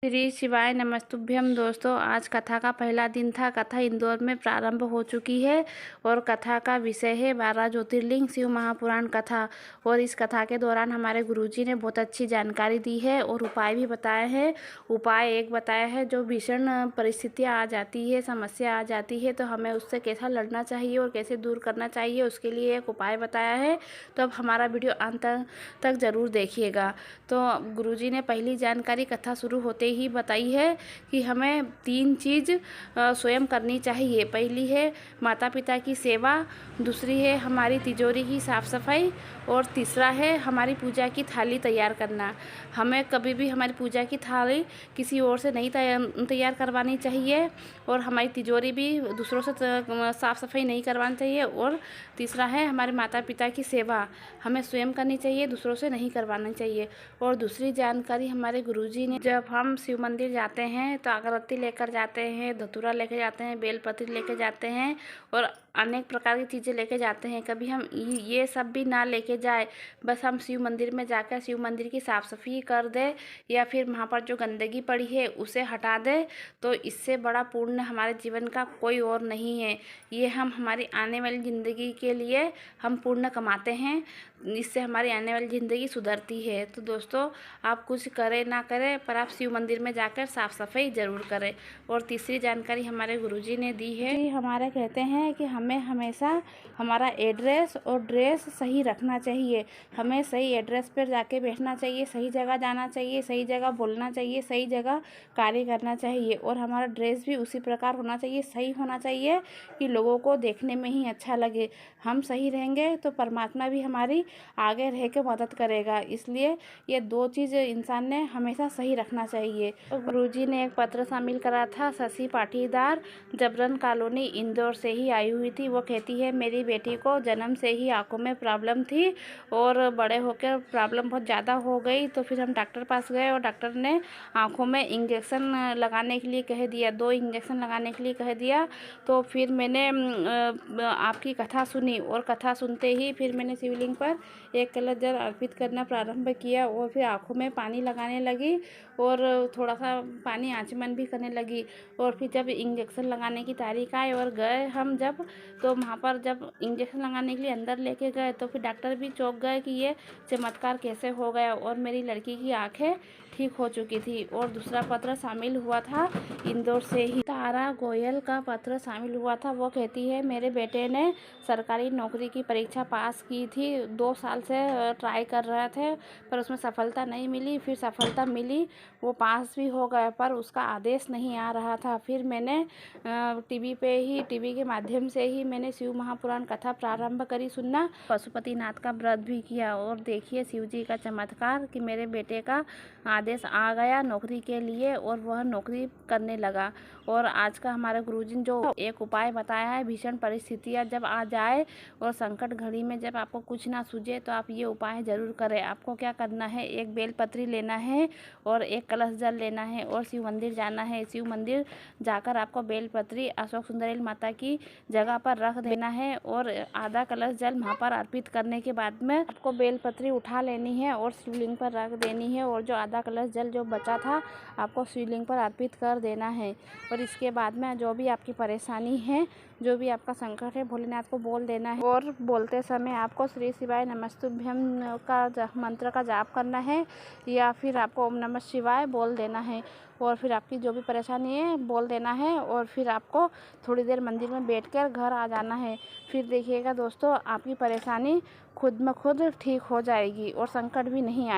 श्री शिवाय नमस्तुभ्यम। दोस्तों, आज कथा का पहला दिन था। कथा इंदौर में प्रारंभ हो चुकी है और कथा का विषय है 12 ज्योतिर्लिंग शिव महापुराण कथा। और इस कथा के दौरान हमारे गुरुजी ने बहुत अच्छी जानकारी दी है और उपाय भी बताए हैं। उपाय एक बताया है, जो भीषण परिस्थितियाँ आ जाती है, समस्या आ जाती है, तो हमें उससे कैसा लड़ना चाहिए और कैसे दूर करना चाहिए, उसके लिए एक उपाय बताया है। तो अब हमारा वीडियो अंत तक ज़रूर देखिएगा। तो गुरुजी ने पहली जानकारी कथा शुरू होते ही बताई है कि हमें 3 चीज़ स्वयं करनी चाहिए। पहली है माता पिता की सेवा, दूसरी है हमारी तिजोरी की साफ़ सफाई और तीसरा है हमारी पूजा की थाली तैयार करना। हमें कभी भी हमारी पूजा की थाली किसी और से नहीं तैयार करवानी चाहिए और हमारी तिजोरी भी दूसरों से साफ़ सफाई नहीं करवानी चाहिए। और तीसरा है हमारे माता पिता की सेवा हमें स्वयं करनी चाहिए, दूसरों से नहीं करवानी चाहिए। और दूसरी जानकारी हमारे गुरुजी ने, जब हम शिव मंदिर जाते हैं तो अगरबत्ती लेकर जाते हैं, धतूरा लेके जाते हैं, बेलपत्र लेके जाते हैं और अनेक प्रकार की चीज़ें लेके जाते हैं। कभी हम ये सब भी ना लेके जाए, बस हम शिव मंदिर में जाकर शिव मंदिर की साफ़ सफाई कर दे या फिर वहाँ पर जो गंदगी पड़ी है उसे हटा दे, तो इससे बड़ा पुण्य हमारे जीवन का कोई और नहीं है। ये हम हमारी आने वाली ज़िंदगी के लिए हम पुण्य कमाते हैं, इससे हमारी आने वाली ज़िंदगी सुधरती है। तो दोस्तों, आप कुछ करें ना करें, पर आप शिव मंदिर में जाकर साफ़ सफाई ज़रूर करें। और तीसरी जानकारी हमारे गुरुजी ने दी है कि हमारे कहते हैं कि हमें हमेशा हमारा एड्रेस और ड्रेस सही रखना चाहिए। हमें सही एड्रेस पर जाके बैठना चाहिए, सही जगह जाना चाहिए, सही जगह बोलना चाहिए, सही जगह कार्य करना चाहिए। और हमारा ड्रेस भी उसी प्रकार होना चाहिए, सही होना चाहिए कि लोगों को देखने में ही अच्छा लगे। हम सही रहेंगे तो परमात्मा भी हमारी आगे रह के मदद करेगा। इसलिए ये 2 चीज़ इंसान ने हमेशा सही रखना चाहिए। तो गुरुजी ने एक पत्र शामिल करा था। शशि पाटीदार, जबरन कॉलोनी, इंदौर से ही आई हुई थी। वो कहती है, मेरी बेटी को जन्म से ही आंखों में प्रॉब्लम थी और बड़े होकर प्रॉब्लम बहुत ज़्यादा हो गई। तो फिर हम डॉक्टर पास गए और डॉक्टर ने आँखों में इंजेक्शन लगाने के लिए कह दिया, 2 इंजेक्शन लगाने के लिए कह दिया। तो फिर मैंने आपकी कथा सुनी और कथा सुनते ही फिर मैंने शिवलिंग पर 1 कलश जल अर्पित करना प्रारंभ किया और फिर आँखों में पानी लगाने लगी और थोड़ा सा पानी आचमन भी करने लगी। और फिर जब इंजेक्शन लगाने की तारीख आई और गए हम जब, तो वहाँ पर जब इंजेक्शन लगाने के लिए अंदर लेके गए तो फिर डॉक्टर भी चौंक गए कि ये चमत्कार कैसे हो गया। और मेरी लड़की की आँखें ठीक हो चुकी थी। और दूसरा पत्र शामिल हुआ था इंदौर से ही, तारा गोयल का पत्र शामिल हुआ था। वो कहती है, मेरे बेटे ने सरकारी नौकरी की परीक्षा पास की थी, 2 साल से ट्राई कर रहे थे पर उसमें सफलता नहीं मिली। फिर सफलता मिली, वो पास भी हो गए, पर उसका आदेश नहीं आ रहा था। फिर मैंने टीवी के माध्यम से ही मैंने शिव महापुराण कथा प्रारंभ करी सुनना। पशुपतिनाथ का व्रत भी किया और देखिए शिव जी का चमत्कार कि मेरे बेटे का आदेश आ गया नौकरी के लिए और वह नौकरी करने लगा। और आज का हमारे गुरुजी ने जो एक उपाय बताया है, भीषण परिस्थितियाँ जब आ जाए और संकट घड़ी में जब आपको कुछ ना सूझे तो आप ये उपाय ज़रूर करें। आपको क्या करना है, 1 बेलपत्री लेना है और 1 कलश जल लेना है और शिव मंदिर जाना है। शिव मंदिर जाकर आपको बेलपत्री अशोक सुंदरेल माता की जगह पर रख देना है और आधा कलश जल वहाँ पर अर्पित करने के बाद में आपको बेलपत्री उठा लेनी है और शिवलिंग पर रख देनी है। और जो आधा कलश जल जो बचा था आपको शिवलिंग पर अर्पित कर देना है। और इसके बाद में जो भी आपकी परेशानी है, जो भी आपका संकट है, भोलेनाथ को बोल देना है। और बोलते समय आपको श्री शिवाय नमस्तुभ्यम का मंत्र का जाप करना है या फिर आपको ओम नमः शिवाय बोल देना है। और फिर आपकी जो भी परेशानी है बोल देना है और फिर आपको थोड़ी देर मंदिर में बैठकर घर आ जाना है। फिर देखिएगा दोस्तों, आपकी परेशानी खुद ब खुद ठीक हो जाएगी और संकट भी नहीं आए।